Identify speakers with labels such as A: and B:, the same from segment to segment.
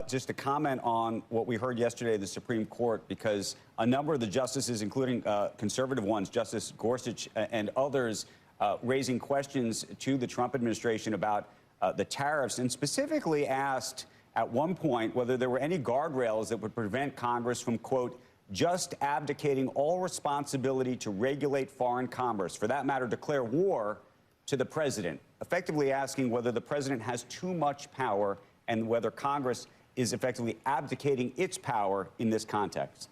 A: just a comment on what we heard yesterday at the Supreme Court, because a number of the justices, including conservative ones, Justice Gorsuch and others, raising questions to the Trump administration about the tariffs, and specifically asked at one point whether there were any guardrails that would prevent Congress from, quote, just abdicating all responsibility to regulate foreign commerce, for that matter, declare war to the president, effectively asking whether the president has too much power and whether Congress is effectively abdicating its power in this context.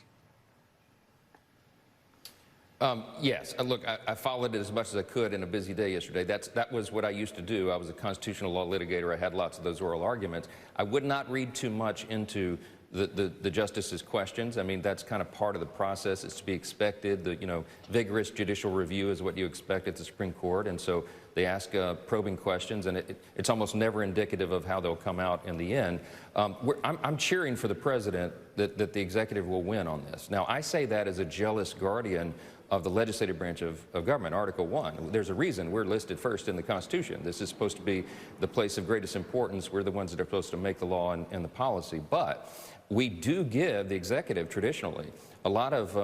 B: Yes. Look, I followed it as much as I could in a busy day yesterday. That was what I used to do. I was a constitutional law litigator. I had lots of those oral arguments. I would not read too much into the justices' questions. I mean, that's kind of part of the process. It's to be expected. The vigorous judicial review is what you expect at the Supreme Court, and so they ask probing questions, and it's almost never indicative of how they'll come out in the end. I'm cheering for the president that the executive will win on this. Now, I say that as a jealous guardian of the legislative branch of government, Article 1. There's a reason we're listed first in the Constitution. This is supposed to be the place of greatest importance. We're the ones that are supposed to make the law and the policy. But we do give the executive traditionally a lot of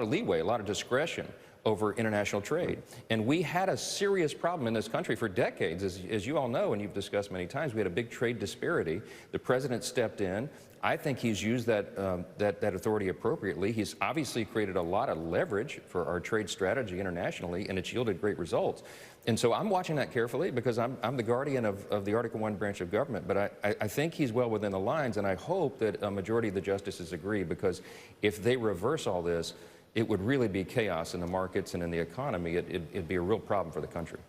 B: leeway, a lot of discretion over international trade. And we had a serious problem in this country for decades. As you all know, and you've discussed many times, we had a big trade disparity. The president stepped in. I think he's used that authority appropriately. He's obviously created a lot of leverage for our trade strategy internationally, and it's yielded great results. And so I'm watching that carefully because I'm the guardian of the Article 1 branch of government. But I think he's well within the lines, and I hope that a majority of the justices agree, because if they reverse all this, it would really be chaos in the markets and in the economy. It'd be a real problem for the country.